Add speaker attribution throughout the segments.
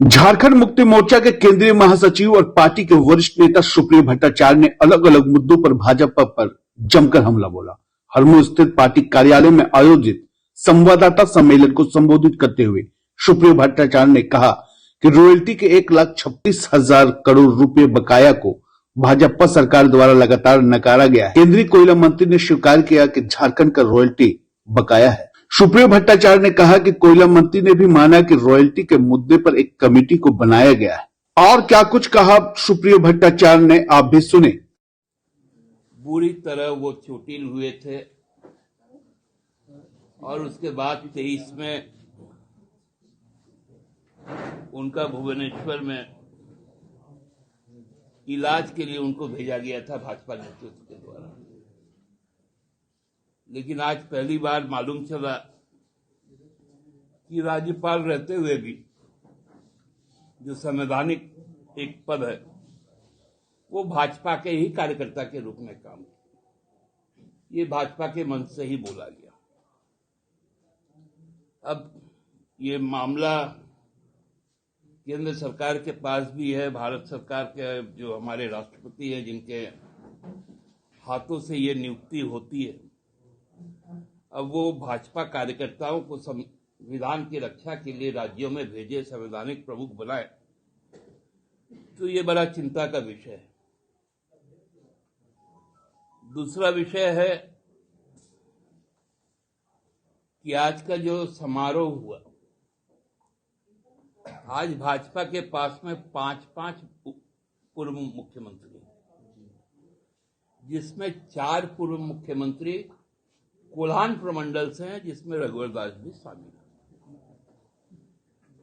Speaker 1: झारखंड मुक्ति मोर्चा के केंद्रीय महासचिव और पार्टी के वरिष्ठ नेता सुप्रियो भट्टाचार्य ने अलग अलग मुद्दों पर भाजपा पर जमकर हमला बोला। हरमू स्थित पार्टी कार्यालय में आयोजित संवाददाता सम्मेलन को संबोधित करते हुए सुप्रियो भट्टाचार्य ने कहा कि रॉयल्टी के 1,36,000 करोड़ रुपए बकाया को भाजपा सरकार द्वारा लगातार नकारा गया है। केंद्रीय कोयला मंत्री ने स्वीकार किया कि झारखंड का रॉयल्टी बकाया है। सुप्रियो भट्टाचार्य ने कहा कि कोयला मंत्री ने भी माना कि रॉयल्टी के मुद्दे पर एक कमेटी को बनाया गया है। और क्या कुछ कहा सुप्रियो भट्टाचार्य ने, आप भी सुने।
Speaker 2: बुरी तरह वो चोटिल हुए थे और उसके बाद 23 में उनका भुवनेश्वर में इलाज के लिए उनको भेजा गया था भाजपा नेतृत्व के द्वारा। लेकिन आज पहली बार मालूम चला कि राज्यपाल रहते हुए भी जो संवैधानिक एक पद है वो भाजपा के ही कार्यकर्ता के रूप में काम किया। ये भाजपा के मन से ही बोला गया। अब ये मामला केंद्र सरकार के पास भी है, भारत सरकार के जो हमारे राष्ट्रपति हैं जिनके हाथों से ये नियुक्ति होती है, अब वो भाजपा कार्यकर्ताओं को संविधान की रक्षा के लिए राज्यों में भेजे, संवैधानिक प्रमुख बनाए, तो ये बड़ा चिंता का विषय है। दूसरा विषय है कि आज का जो समारोह हुआ, आज भाजपा के पास में 5 पूर्व मुख्यमंत्री, जिसमें 4 पूर्व मुख्यमंत्री कोल्हान प्रमंडल से हैं, जिसमें रघुवर दास भी शामिल है।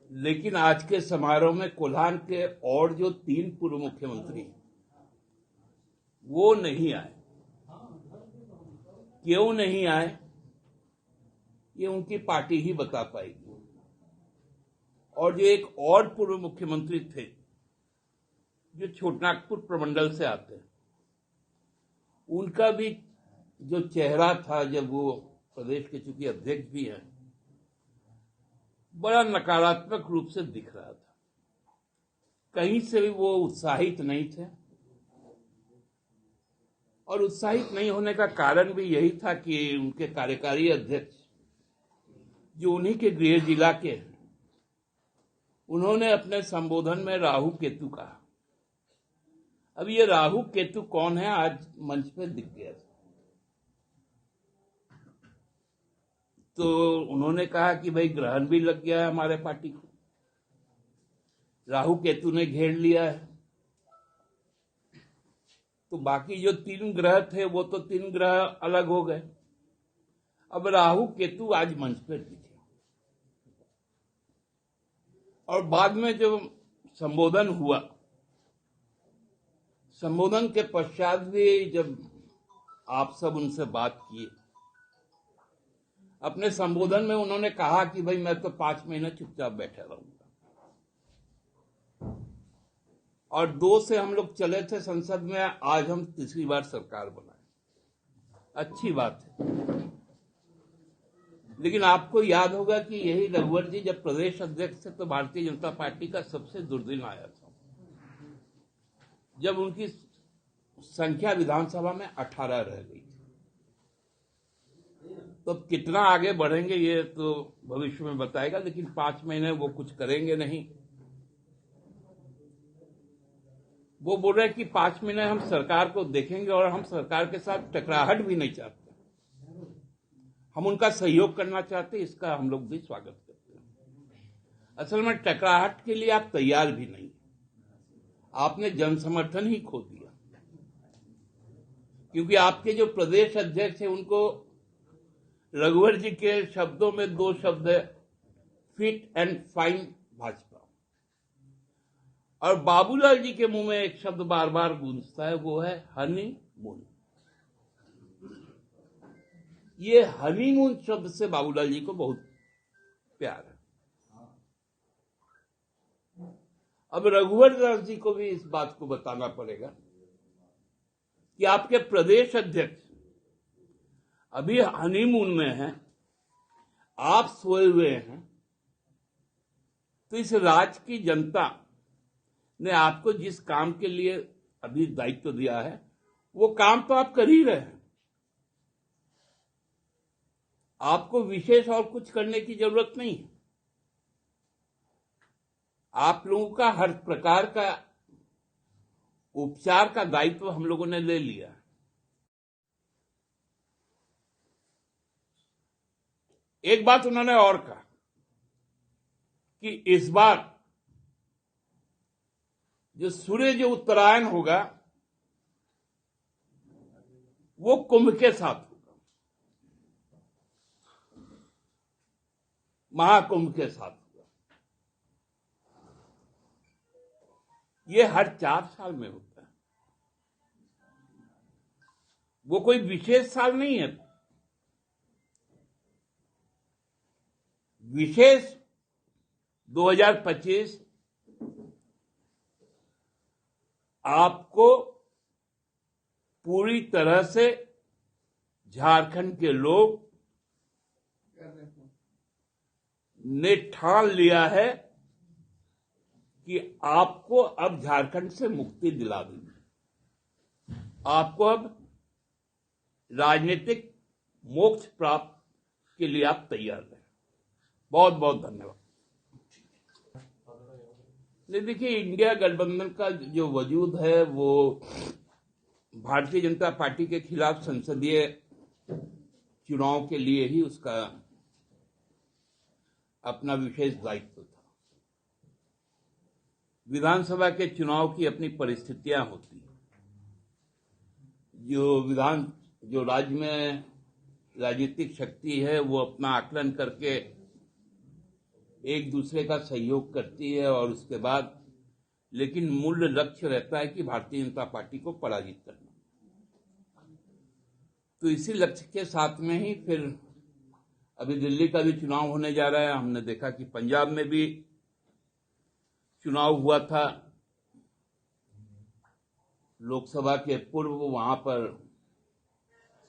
Speaker 2: लेकिन आज के समारोह में कोल्हान के और जो 3 पूर्व मुख्यमंत्री वो नहीं आए। क्यों नहीं आए, ये उनकी पार्टी ही बता पाएगी। और जो एक और पूर्व मुख्यमंत्री थे जो छोटनागपुर प्रमंडल से आते, उनका भी जो चेहरा था जब वो प्रदेश के चूंकि अध्यक्ष भी हैं, बड़ा नकारात्मक रूप से दिख रहा था। कहीं से भी वो उत्साहित नहीं थे। और उत्साहित नहीं होने का कारण भी यही था कि उनके कार्यकारी अध्यक्ष जो उन्हीं के गृह जिला के, उन्होंने अपने संबोधन में राहु केतु कहा। अब ये राहु केतु कौन है, आज मंच पे दिख गया। तो उन्होंने कहा कि भाई ग्रहण भी लग गया है हमारे पार्टी को, राहु केतु ने घेर लिया है। तो बाकी जो 3 ग्रह थे वो तो 3 ग्रह अलग हो गए। अब राहु केतु आज मंच पर दिखे। और बाद में जो संबोधन हुआ, संबोधन के पश्चात भी जब आप सब उनसे बात किए, अपने संबोधन में उन्होंने कहा कि भाई मैं तो 5 महीने चुपचाप बैठा रहूंगा। और 2 से हम लोग चले थे संसद में, आज हम तीसरी बार सरकार बनाए, अच्छी बात है। लेकिन आपको याद होगा कि यही रघुवर जी जब प्रदेश अध्यक्ष थे तो भारतीय जनता पार्टी का सबसे दुर्दिन आया था, जब उनकी संख्या विधानसभा में 18 रह गई। तो कितना आगे बढ़ेंगे ये तो भविष्य में बताएगा, लेकिन 5 महीने वो कुछ करेंगे नहीं। वो बोल रहे हैं कि 5 महीने हम सरकार को देखेंगे और हम सरकार के साथ टकराहट भी नहीं चाहते, हम उनका सहयोग करना चाहते, इसका हम लोग भी स्वागत करते हैं। असल में टकराहट के लिए आप तैयार भी नहीं, आपने जन समर्थन ही खो दिया। क्योंकि आपके जो प्रदेश अध्यक्ष है उनको रघुवर जी के शब्दों में 2 शब्द है, फिट एंड फाइन भाजपा। और बाबूलाल जी के मुंह में एक शब्द बार बार गूंजता है, वो है हनीमून। ये हनीमून शब्द से बाबूलाल जी को बहुत प्यार है। अब रघुवर दास जी को भी इस बात को बताना पड़ेगा कि आपके प्रदेश अध्यक्ष अभी हनीमून में हैं, आप सोए हुए हैं, तो इस राज्य की जनता ने आपको जिस काम के लिए अभी दायित्व दिया है वो काम तो आप कर ही रहे हैं। आपको विशेष और कुछ करने की जरूरत नहीं है। आप लोगों का हर प्रकार का उपचार का दायित्व हम लोगों ने ले लिया। एक बात उन्होंने और कहा कि इस बार जो सूर्य जो उत्तरायण होगा वो कुंभ के साथ होगा, महाकुंभ के साथ होगा। ये हर 4 साल में होता है, वो कोई विशेष साल नहीं है। विशेष 2025 आपको पूरी तरह से झारखंड के लोग ने ठान लिया है कि आपको अब झारखंड से मुक्ति दिला देंगे। आपको अब राजनीतिक मोक्ष प्राप्त के लिए आप तैयार हैं। बहुत बहुत धन्यवाद। देखिए, इंडिया गठबंधन का जो वजूद है वो भारतीय जनता पार्टी के खिलाफ संसदीय चुनाव के लिए ही उसका अपना विशेष दायित्व था। विधानसभा के चुनाव की अपनी परिस्थितियां होती हैं। जो राज्य में राजनीतिक शक्ति है वो अपना आकलन करके एक दूसरे का सहयोग करती है और उसके बाद लेकिन मूल लक्ष्य रहता है कि भारतीय जनता पार्टी को पराजित करना। तो इसी लक्ष्य के साथ में ही फिर अभी दिल्ली का भी चुनाव होने जा रहा है। हमने देखा कि पंजाब में भी चुनाव हुआ था लोकसभा के पूर्व। वहां पर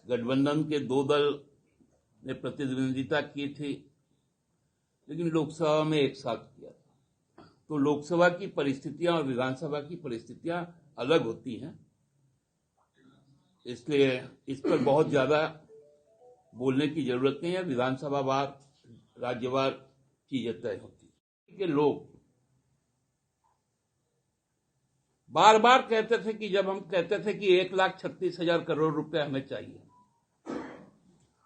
Speaker 2: गठबंधन के 2 दल ने प्रतिद्वंदिता की थी, लेकिन लोकसभा में एक साथ किया था। तो लोकसभा की परिस्थितियां और विधानसभा की परिस्थितियां अलग होती हैं, इसलिए इस पर बहुत ज्यादा बोलने की जरूरत नहीं है। विधानसभा वार, राज्यवार चीजें तय होती हैं। कि लोग बार बार कहते थे कि जब हम कहते थे कि 1,36,000 करोड़ रुपए हमें चाहिए,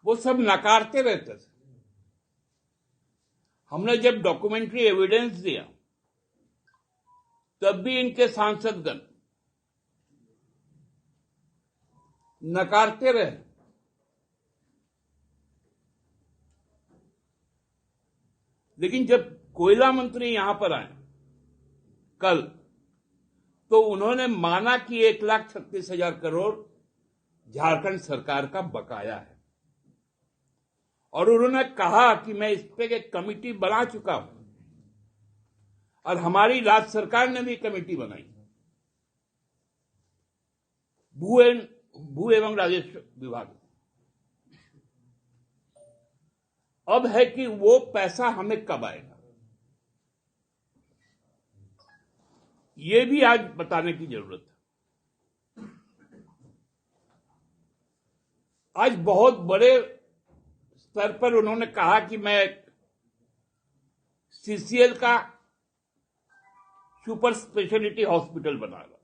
Speaker 2: वो सब नकारते रहते थे। हमने जब डॉक्यूमेंट्री एविडेंस दिया तब भी इनके सांसदगण नकारते रहे। लेकिन जब कोयला मंत्री यहां पर आए कल, तो उन्होंने माना कि 1,36,000 करोड़ झारखंड सरकार का बकाया है और उन्होंने कहा कि मैं इस पे एक कमेटी बना चुका हूं और हमारी राज्य सरकार ने भी कमेटी बनाई, भू एवं राजस्व विभाग। अब है कि वो पैसा हमें कब आएगा, ये भी आज बताने की जरूरत है। आज बहुत बड़े स्तर पर उन्होंने कहा कि मैं सीसीएल का सुपर स्पेशलिटी हॉस्पिटल बना रहा।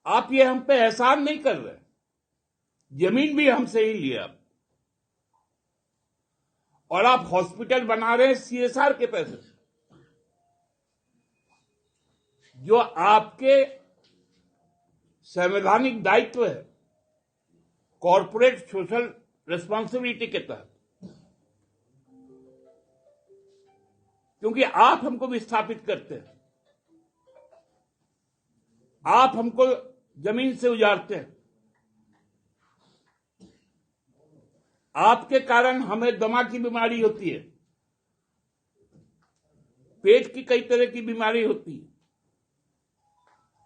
Speaker 2: आप ये हम पे एहसान नहीं कर रहे, जमीन भी हमसे ही लिया और आप हॉस्पिटल बना रहे हैं सीएसआर के पैसे से, जो आपके संवैधानिक दायित्व है कॉर्पोरेट सोशल रिस्पॉन्सिबिलिटी के तहत, क्योंकि आप हमको विस्थापित करते हैं, आप हमको जमीन से उजाड़ते हैं, आपके कारण हमें दमा की बीमारी होती है, पेट की कई तरह की बीमारी होती है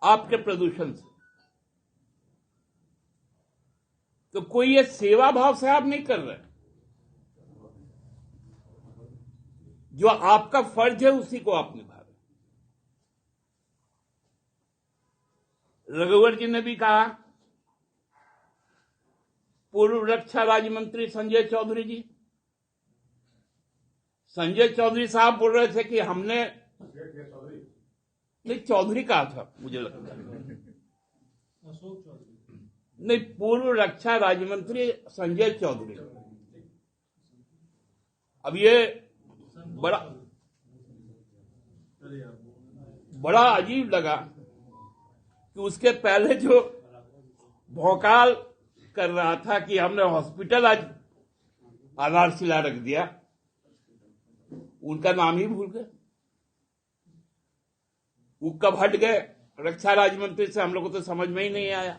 Speaker 2: आपके प्रदूषण से। तो कोई ये सेवा भाव से आप नहीं कर रहे। जो आपका फर्ज है उसी को आप निभा रहे। रघुवर जी ने भी कहा, पूर्व रक्षा राज्य मंत्री संजय चौधरी जी, संजय चौधरी साहब बोल रहे थे कि हमने, नहीं चौधरी कहा था मुझे लगता है, नहीं पूर्व रक्षा राज्य मंत्री संजय चौधरी। अब ये बड़ा अजीब लगा कि उसके पहले जो भौकाल कर रहा था कि हमने हॉस्पिटल आज आधारशिला रख दिया, उनका नाम ही भूल गए। वो कब हट गए रक्षा राज्य मंत्री से, हम लोग को तो समझ में ही नहीं आया।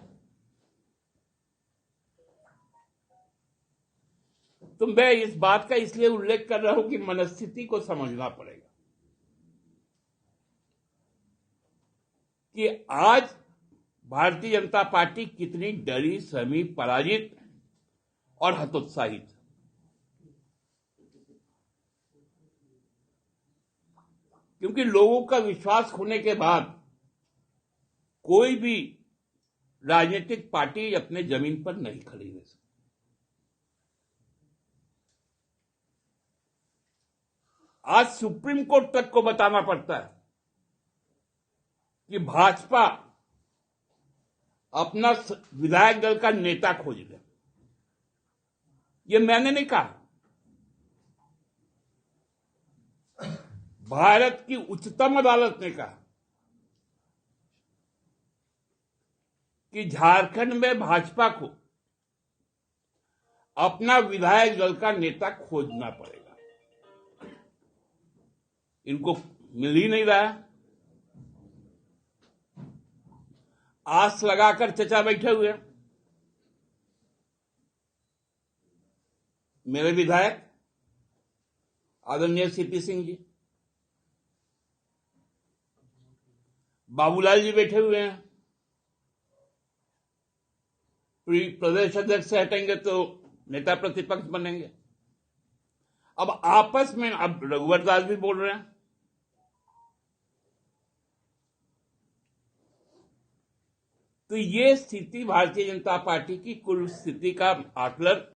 Speaker 2: तो मैं इस बात का इसलिए उल्लेख कर रहा हूं कि मनस्थिति को समझना पड़ेगा कि आज भारतीय जनता पार्टी कितनी डरी, सहमी, पराजित और हतोत्साहित। क्योंकि लोगों का विश्वास खोने के बाद कोई भी राजनीतिक पार्टी अपने जमीन पर नहीं खड़ी रह सकती। आज सुप्रीम कोर्ट तक को बताना पड़ता है कि भाजपा अपना विधायक दल का नेता खोज ले। ये मैंने नहीं कहा, भारत की उच्चतम अदालत ने कहा कि झारखंड में भाजपा को अपना विधायक दल का नेता खोजना पड़ेगा। इनको मिल ही नहीं रहा। आस लगाकर चचा बैठे हुए हैं। मेरे विधायक आदरणीय सीपी सिंह जी, बाबूलाल जी बैठे हुए हैं। प्रदेश अध्यक्ष से हटेंगे तो नेता प्रतिपक्ष बनेंगे। अब आपस में, अब रघुवर दास भी बोल रहे हैं। तो ये स्थिति भारतीय जनता पार्टी की कुल स्थिति का आकलन